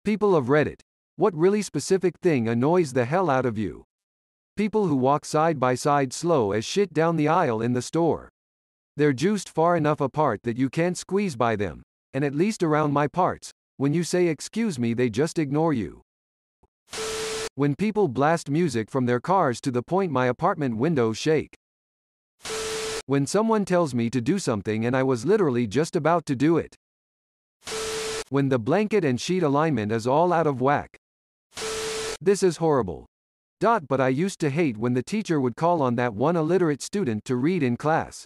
People of Reddit. What really specific thing annoys the hell out of you? People who walk side by side slow as shit down the aisle in the store. They're juiced far enough apart that you can't squeeze by them, and at least around my parts, when you say excuse me they just ignore you. When people blast music from their cars to the point my apartment windows shake. When someone tells me to do something and I was literally just about to do it. When the blanket and sheet alignment is all out of whack. This is horrible. But I used to hate when the teacher would call on that one illiterate student to read in class.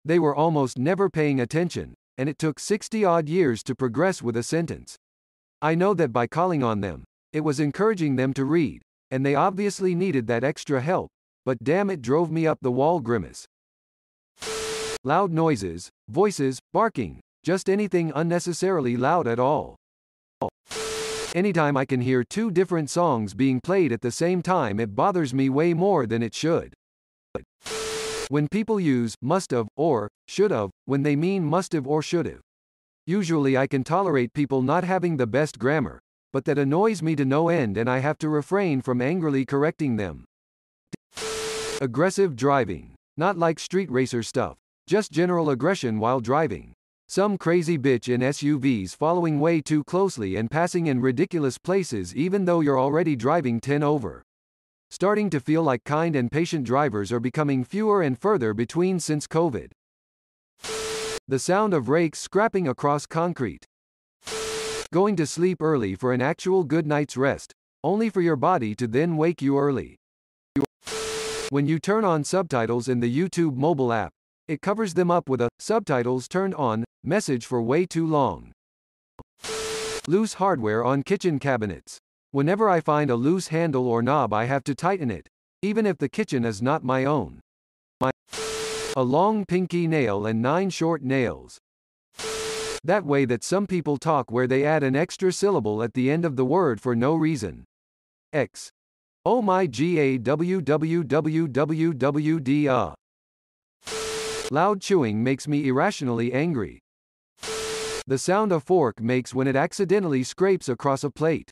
They were almost never paying attention, and it took 60-odd years to progress with a sentence. I know that by calling on them, it was encouraging them to read, and they obviously needed that extra help, but damn it drove me up the wall grimace. Loud noises, voices, barking, just anything unnecessarily loud at all. Anytime I can hear two different songs being played at the same time it bothers me way more than it should. When people use must've or should've when they mean must've or should've. Usually I can tolerate people not having the best grammar, but that annoys me to no end and I have to refrain from angrily correcting them. Aggressive driving. Not like street racer stuff, just general aggression while driving. Some crazy bitch in SUVs following way too closely and passing in ridiculous places even though you're already driving 10 over. Starting to feel like kind and patient drivers are becoming fewer and further between since COVID. The sound of rakes scrapping across concrete. Going to sleep early for an actual good night's rest, only for your body to then wake you early. When you turn on subtitles in the YouTube mobile app, it covers them up with a subtitles turned on message for way too long. Loose hardware on kitchen cabinets. Whenever I find a loose handle or knob I have to tighten it, even if the kitchen is not my own. A long pinky nail and 9 short nails. That way that some people talk where they add an extra syllable at the end of the word for no reason. Oh my GAWWWWD. Loud chewing makes me irrationally angry. The sound a fork makes when it accidentally scrapes across a plate.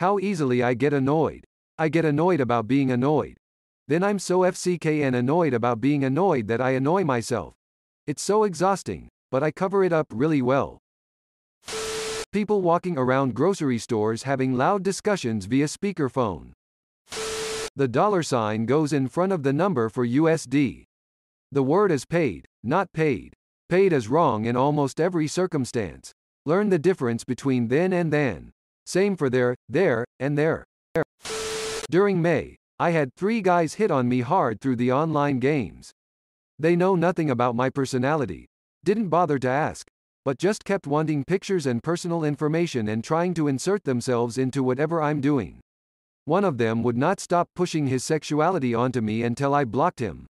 How easily I get annoyed. I get annoyed about being annoyed. Then I'm so FCKN annoyed about being annoyed that I annoy myself. It's so exhausting, but I cover it up really well. People walking around grocery stores having loud discussions via speakerphone. The $sign goes in front of the number for USD. The word is paid, not paid. Paid is wrong in almost every circumstance. Learn the difference between then and than. Same for there, and there. During May, I had 3 guys hit on me hard through the online games. They know nothing about my personality, didn't bother to ask, but just kept wanting pictures and personal information and trying to insert themselves into whatever I'm doing. One of them would not stop pushing his sexuality onto me until I blocked him.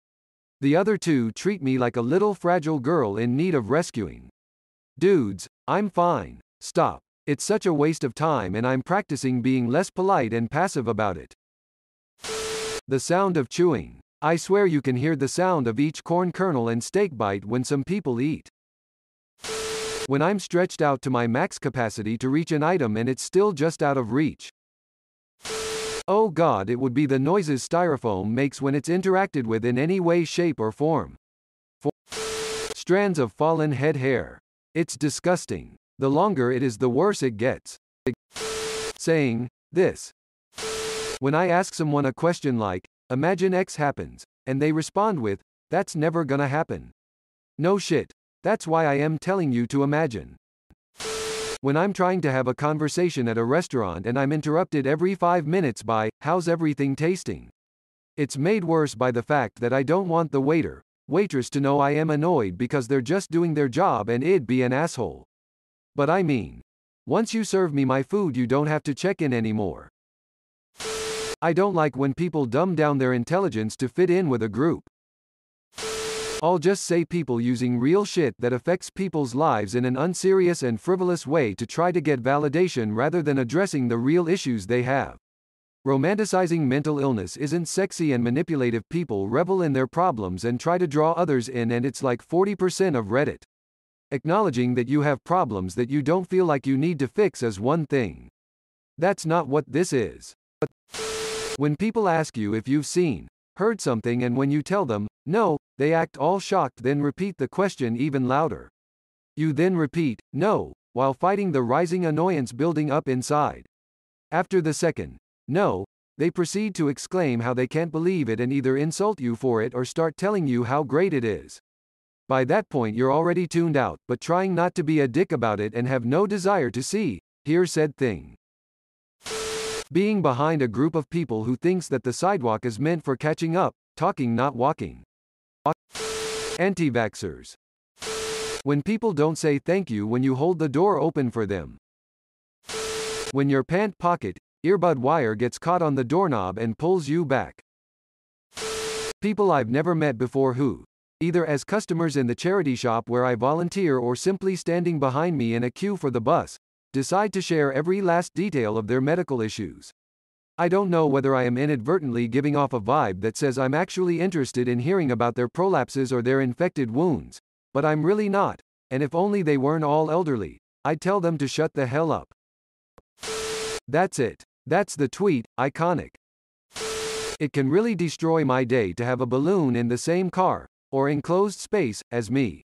The other 2 treat me like a little fragile girl in need of rescuing. Dudes, I'm fine. Stop. It's such a waste of time and I'm practicing being less polite and passive about it. The sound of chewing. I swear you can hear the sound of each corn kernel and steak bite when some people eat. When I'm stretched out to my max capacity to reach an item and it's still just out of reach. Oh God, it would be the noises styrofoam makes when it's interacted with in any way, shape or form. Strands of fallen head hair. It's disgusting. The longer it is the worse it gets. Saying this. When I ask someone a question like, imagine X happens, and they respond with, that's never gonna happen. No shit. That's why I am telling you to imagine. When I'm trying to have a conversation at a restaurant and I'm interrupted every 5 minutes by, how's everything tasting? It's made worse by the fact that I don't want the waiter, waitress to know I am annoyed because they're just doing their job and it'd be an asshole. But I mean, once you serve me my food you don't have to check in anymore. I don't like when people dumb down their intelligence to fit in with a group. I'll just say people using real shit that affects people's lives in an unserious and frivolous way to try to get validation rather than addressing the real issues they have. Romanticizing mental illness isn't sexy and manipulative people revel in their problems and try to draw others in and it's like 40% of Reddit. Acknowledging that you have problems that you don't feel like you need to fix is one thing. That's not what this is. When people ask you if you've seen, heard something, and when you tell them, no, they act all shocked, then repeat the question even louder. You then repeat, no, while fighting the rising annoyance building up inside. After the second, no, they proceed to exclaim how they can't believe it and either insult you for it or start telling you how great it is. By that point you're already tuned out, but trying not to be a dick about it and have no desire to see, hear said thing. Being behind a group of people who thinks that the sidewalk is meant for catching up, talking not walking. Anti-vaxxers. When people don't say thank you when you hold the door open for them. When your pant pocket, earbud wire gets caught on the doorknob and pulls you back. People I've never met before who, either as customers in the charity shop where I volunteer or simply standing behind me in a queue for the bus, decide to share every last detail of their medical issues. I don't know whether I am inadvertently giving off a vibe that says I'm actually interested in hearing about their prolapses or their infected wounds, but I'm really not, and if only they weren't all elderly, I'd tell them to shut the hell up. That's it. That's the tweet, iconic. It can really destroy my day to have a balloon in the same car, or enclosed space, as me.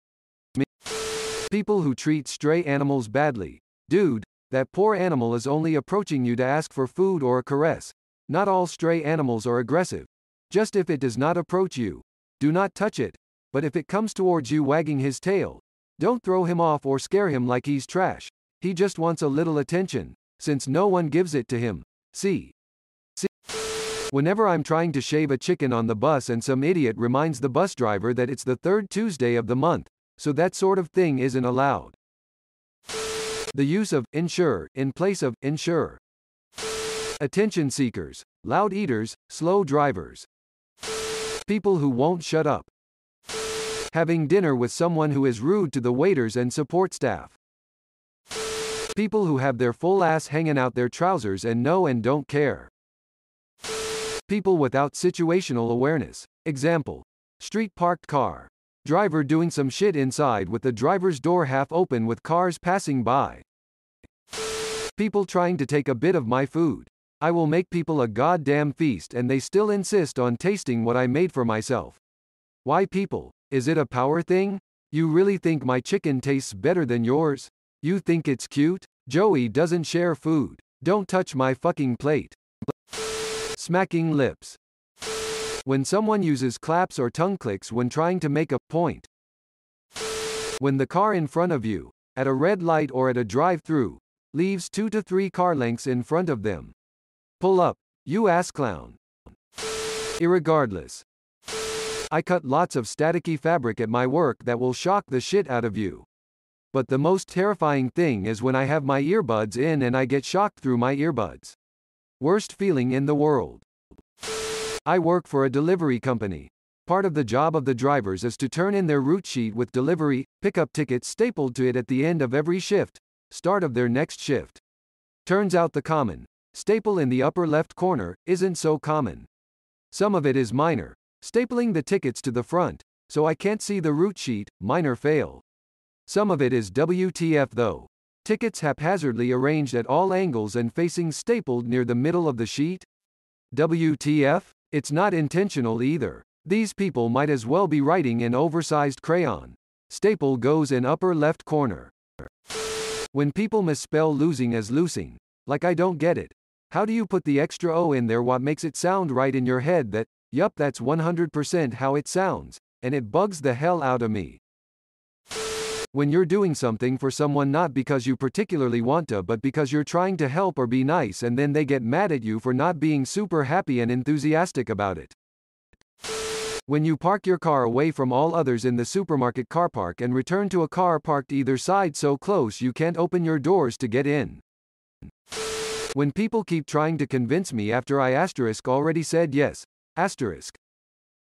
People who treat stray animals badly. Dude, that poor animal is only approaching you to ask for food or a caress. Not all stray animals are aggressive. Just if it does not approach you, do not touch it. But if it comes towards you wagging his tail, don't throw him off or scare him like he's trash. He just wants a little attention, since no one gives it to him. See. Whenever I'm trying to shave a chicken on the bus and some idiot reminds the bus driver that it's the third Tuesday of the month, so that sort of thing isn't allowed. The use of insure in place of insure. Attention seekers, loud eaters, slow drivers. People who won't shut up. Having dinner with someone who is rude to the waiters and support staff. People who have their full ass hanging out their trousers and know and don't care. People without situational awareness. Example. Street parked car. Driver doing some shit inside with the driver's door half open with cars passing by. People trying to take a bit of my food. I will make people a goddamn feast and they still insist on tasting what I made for myself. Why people? Is it a power thing? You really think my chicken tastes better than yours? You think it's cute? Joey doesn't share food. Don't touch my fucking plate. Smacking lips. When someone uses claps or tongue clicks when trying to make a point. When the car in front of you, at a red light or at a drive-through, leaves 2 to 3 car lengths in front of them. Pull up, you ass clown. Irregardless. I cut lots of staticky fabric at my work that will shock the shit out of you. But the most terrifying thing is when I have my earbuds in and I get shocked through my earbuds. Worst feeling in the world. I work for a delivery company. Part of the job of the drivers is to turn in their route sheet with delivery, pickup tickets stapled to it at the end of every shift, start of their next shift. Turns out the common staple in the upper left corner isn't so common. Some of it is minor, stapling the tickets to the front, so I can't see the route sheet, minor fail. Some of it is WTF though. Tickets haphazardly arranged at all angles and facing stapled near the middle of the sheet? WTF? It's not intentional either. These people might as well be writing in oversized crayon. Staple goes in upper left corner. When people misspell losing as loosing, like I don't get it. How do you put the extra O in there? What makes it sound right in your head that, yup, that's 100% how it sounds, and it bugs the hell out of me. When you're doing something for someone not because you particularly want to but because you're trying to help or be nice and then they get mad at you for not being super happy and enthusiastic about it. When you park your car away from all others in the supermarket car park and return to a car parked either side so close you can't open your doors to get in. When people keep trying to convince me after I already said yes.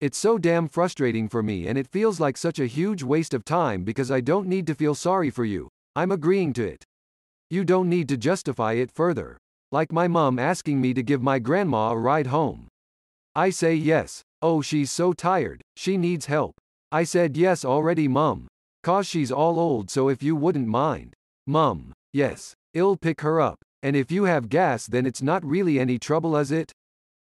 It's so damn frustrating for me and it feels like such a huge waste of time because I don't need to feel sorry for you. I'm agreeing to it. You don't need to justify it further. Like my mom asking me to give my grandma a ride home. I say yes. Oh, she's so tired, she needs help. I said yes already, mom. Cause she's all old, so if you wouldn't mind. Mum. Yes. I'll pick her up. And if you have gas, then it's not really any trouble, is it?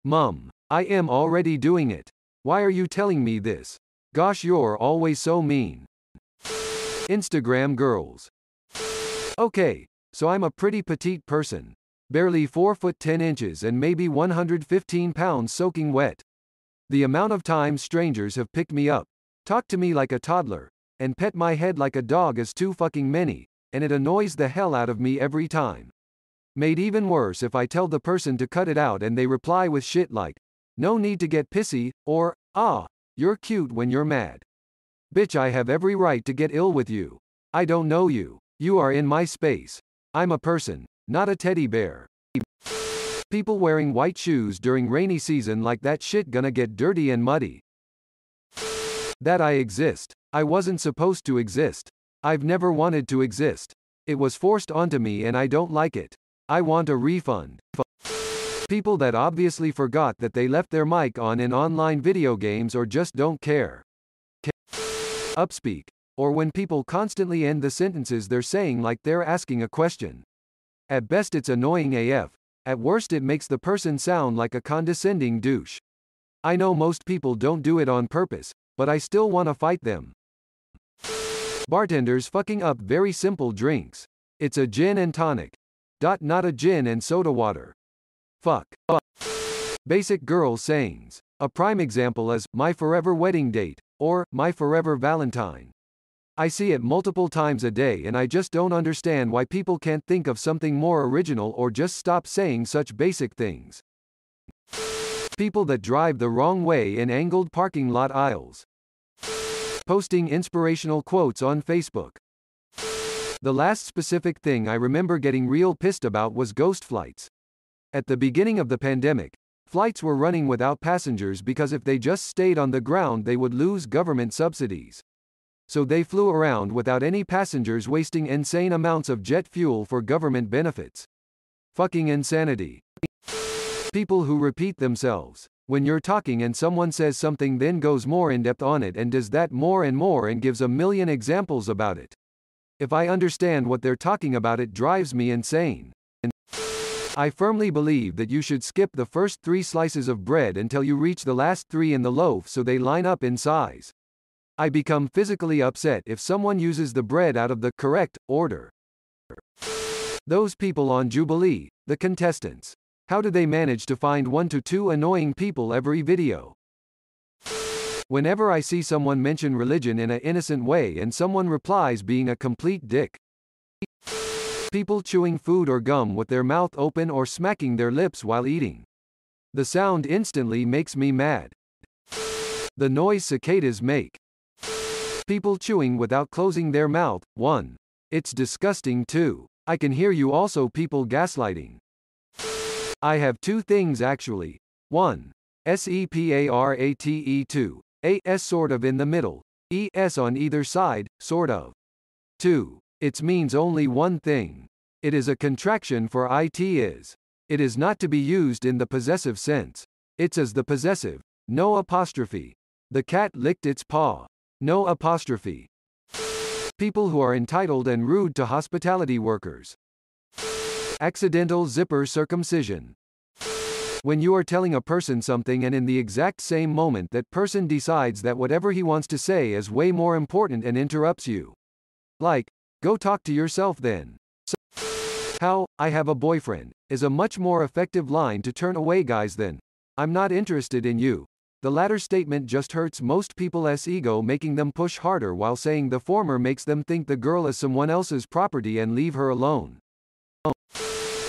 Mum. I am already doing it. Why are you telling me this? Gosh, you're always so mean. Instagram girls. Okay, so I'm a pretty petite person. Barely 4 foot 10 inches and maybe 115 pounds soaking wet. The amount of times strangers have picked me up, talked to me like a toddler, and pet my head like a dog is too fucking many, and it annoys the hell out of me every time. Made even worse if I tell the person to cut it out and they reply with shit like, no need to get pissy, or, ah, you're cute when you're mad. Bitch, I have every right to get ill with you. I don't know you. You are in my space. I'm a person, not a teddy bear. People wearing white shoes during rainy season like that shit gonna get dirty and muddy. That I exist. I wasn't supposed to exist. I've never wanted to exist. It was forced onto me and I don't like it. I want a refund. People that obviously forgot that they left their mic on in online video games or just don't care. Upspeak. Or when people constantly end the sentences they're saying like they're asking a question. At best it's annoying AF. At worst it makes the person sound like a condescending douche. I know most people don't do it on purpose, but I still want to fight them. Bartenders fucking up very simple drinks. It's a gin and tonic. Not a gin and soda water. Fuck. Basic girl sayings. A prime example is, my forever wedding date, or, my forever Valentine. I see it multiple times a day and I just don't understand why people can't think of something more original or just stop saying such basic things. People that drive the wrong way in angled parking lot aisles. Posting inspirational quotes on Facebook. The last specific thing I remember getting real pissed about was ghost flights. At the beginning of the pandemic, flights were running without passengers because if they just stayed on the ground they would lose government subsidies. So they flew around without any passengers, wasting insane amounts of jet fuel for government benefits. Fucking insanity. People who repeat themselves. When you're talking and someone says something then goes more in depth on it and does that more and gives a million examples about it. If I understand what they're talking about, it drives me insane. I firmly believe that you should skip the first 3 slices of bread until you reach the last 3 in the loaf so they line up in size. I become physically upset if someone uses the bread out of the correct order. Those people on Jubilee, the contestants. How do they manage to find 1 to 2 annoying people every video? Whenever I see someone mention religion in an innocent way and someone replies being a complete dick. People chewing food or gum with their mouth open or smacking their lips while eating. The sound instantly makes me mad. The noise cicadas make. People chewing without closing their mouth. 1. It's disgusting. 2. I can hear you. Also people gaslighting. I have 2 things actually. 1. SEPARATE. 2. AS sort of in the middle. ES on either side, sort of. 2. It means only one thing. It is a contraction for it is. It is not to be used in the possessive sense. It's as the possessive. No apostrophe. The cat licked its paw. No apostrophe. People who are entitled and rude to hospitality workers. Accidental zipper circumcision. When you are telling a person something and in the exact same moment that person decides that whatever he wants to say is way more important and interrupts you. Like, go talk to yourself then. So, how, I have a boyfriend, is a much more effective line to turn away guys than, I'm not interested in you. The latter statement just hurts most people's ego, making them push harder, while saying the former makes them think the girl is someone else's property and leave her alone.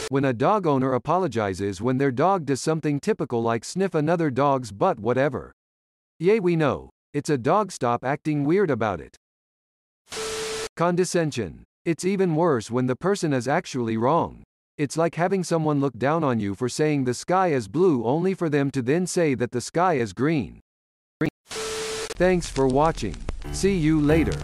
When a dog owner apologizes when their dog does something typical like sniff another dog's butt, whatever. Yay, we know. It's a dog, stop acting weird about it. Condescension. It's even worse when the person is actually wrong. It's like having someone look down on you for saying the sky is blue only for them to then say that the sky is green. Thanks for watching. See you later.